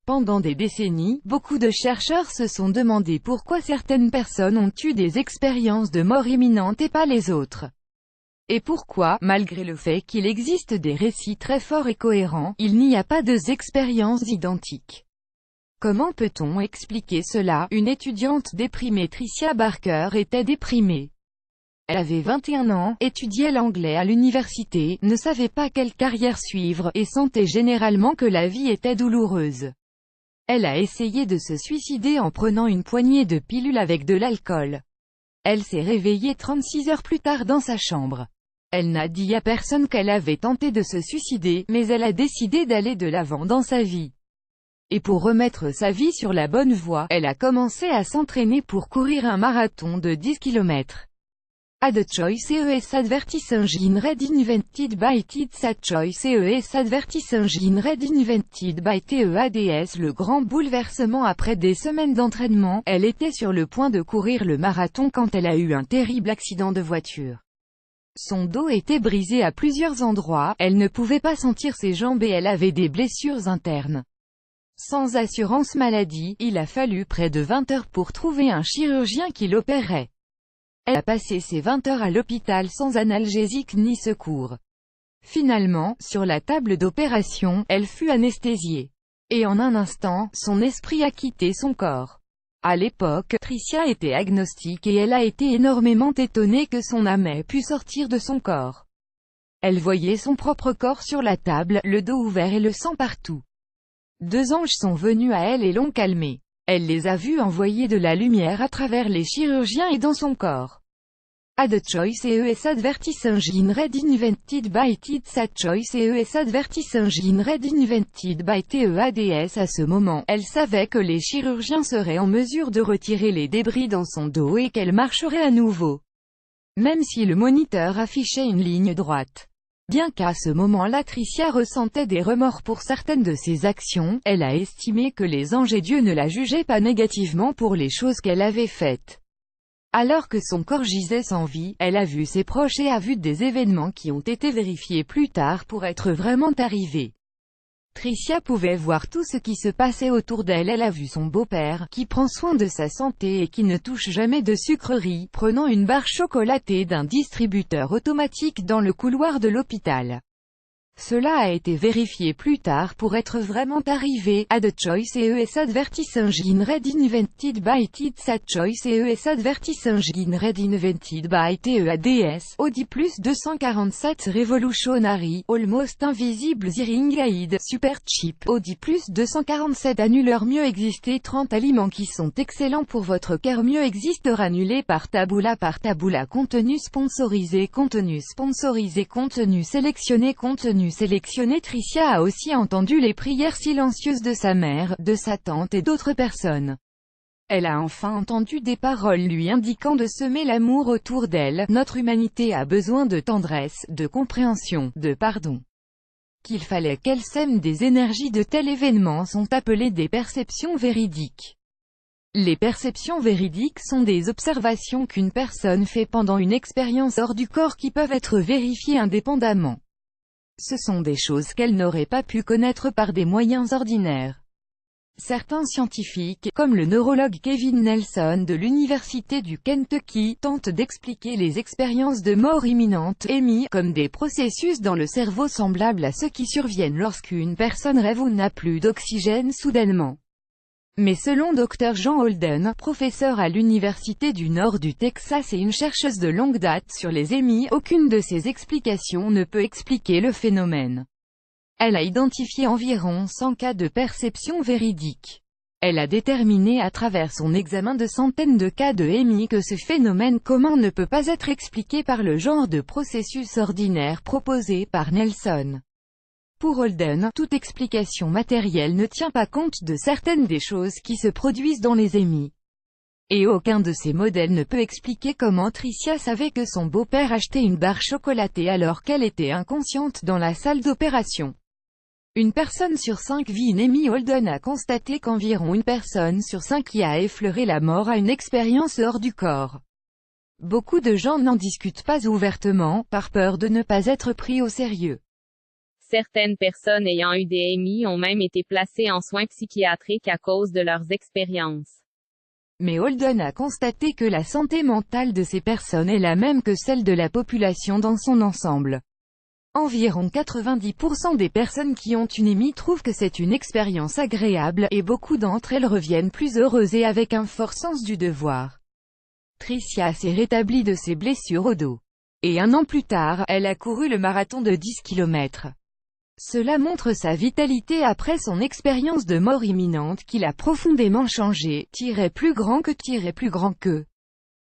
Pendant des décennies, beaucoup de chercheurs se sont demandé pourquoi certaines personnes ont eu des expériences de mort imminente et pas les autres. Et pourquoi, malgré le fait qu'il existe des récits très forts et cohérents, il n'y a pas deux expériences identiques. Comment peut-on expliquer cela? Une étudiante déprimée, Tricia Barker, était déprimée. Elle avait 21 ans, étudiait l'anglais à l'université, ne savait pas quelle carrière suivre, et sentait généralement que la vie était douloureuse. Elle a essayé de se suicider en prenant une poignée de pilules avec de l'alcool. Elle s'est réveillée 36 heures plus tard dans sa chambre. Elle n'a dit à personne qu'elle avait tenté de se suicider, mais elle a décidé d'aller de l'avant dans sa vie. Et pour remettre sa vie sur la bonne voie, elle a commencé à s'entraîner pour courir un marathon de 10 km. A the choice is advertising red invented by It's a choice is advertising red invented by TEADS. Le grand bouleversement. Après des semaines d'entraînement, elle était sur le point de courir le marathon quand elle a eu un terrible accident de voiture. Son dos était brisé à plusieurs endroits, elle ne pouvait pas sentir ses jambes et elle avait des blessures internes. Sans assurance maladie, il a fallu près de 20 heures pour trouver un chirurgien qui l'opérait. Elle a passé ses 20 heures à l'hôpital sans analgésique ni secours. Finalement, sur la table d'opération, elle fut anesthésiée. Et en un instant, son esprit a quitté son corps. À l'époque, Tricia était agnostique et elle a été énormément étonnée que son âme ait pu sortir de son corps. Elle voyait son propre corps sur la table, le dos ouvert et le sang partout. Deux anges sont venus à elle et l'ont calmée. Elle les a vus envoyer de la lumière à travers les chirurgiens et dans son corps. A the choice is advertising red invented by It's a choice is advertising red invented by TEADS. À ce moment, elle savait que les chirurgiens seraient en mesure de retirer les débris dans son dos et qu'elle marcherait à nouveau. Même si le moniteur affichait une ligne droite. Bien qu'à ce moment-là Tricia ressentait des remords pour certaines de ses actions, elle a estimé que les anges et Dieu ne la jugeaient pas négativement pour les choses qu'elle avait faites. Alors que son corps gisait sans vie, elle a vu ses proches et a vu des événements qui ont été vérifiés plus tard pour être vraiment arrivés. Tricia pouvait voir tout ce qui se passait autour d'elle. Elle a vu son beau-père, qui prend soin de sa santé et qui ne touche jamais de sucreries, prenant une barre chocolatée d'un distributeur automatique dans le couloir de l'hôpital. Cela a été vérifié plus tard pour être vraiment arrivé. A the choice is advertising red invented by It's a choice is advertising red invented by TEADS. Audi plus 247 Revolutionary, Almost Invisible Hearing Aid, Super Cheap. Audi plus 247 annuleur. Mieux exister 30 aliments qui sont excellents pour votre cœur. Mieux exister annulé par Taboola. Contenu sponsorisé, contenu sélectionné, contenu sélectionné. Tricia a aussi entendu les prières silencieuses de sa mère, de sa tante et d'autres personnes. Elle a enfin entendu des paroles lui indiquant de semer l'amour autour d'elle. Notre humanité a besoin de tendresse, de compréhension, de pardon. Qu'il fallait qu'elle sème des énergies. De tels événements sont appelés des perceptions véridiques. Les perceptions véridiques sont des observations qu'une personne fait pendant une expérience hors du corps qui peuvent être vérifiées indépendamment. Ce sont des choses qu'elle n'aurait pas pu connaître par des moyens ordinaires. Certains scientifiques, comme le neurologue Kevin Nelson de l'Université du Kentucky, tentent d'expliquer les expériences de mort imminente, EMI, comme des processus dans le cerveau semblables à ceux qui surviennent lorsqu'une personne rêve ou n'a plus d'oxygène soudainement. Mais selon Dr Jean Holden, professeur à l'Université du Nord du Texas et une chercheuse de longue date sur les EMI, aucune de ces explications ne peut expliquer le phénomène. Elle a identifié environ 100 cas de perception véridique. Elle a déterminé à travers son examen de centaines de cas de EMI que ce phénomène commun ne peut pas être expliqué par le genre de processus ordinaire proposé par Nelson. Pour Holden, toute explication matérielle ne tient pas compte de certaines des choses qui se produisent dans les EMI. Et aucun de ces modèles ne peut expliquer comment Tricia savait que son beau-père achetait une barre chocolatée alors qu'elle était inconsciente dans la salle d'opération. Une personne sur 5 vit une EMI. Holden a constaté qu'environ une personne sur 5 y a effleuré la mort à une expérience hors du corps. Beaucoup de gens n'en discutent pas ouvertement, par peur de ne pas être pris au sérieux. Certaines personnes ayant eu des MI ont même été placées en soins psychiatriques à cause de leurs expériences. Mais Holden a constaté que la santé mentale de ces personnes est la même que celle de la population dans son ensemble. Environ 90% des personnes qui ont une MI trouvent que c'est une expérience agréable, et beaucoup d'entre elles reviennent plus heureuses et avec un fort sens du devoir. Tricia s'est rétablie de ses blessures au dos. Et 1 an plus tard, elle a couru le marathon de 10 km. Cela montre sa vitalité après son expérience de mort imminente qui l'a profondément changé, plus grand que.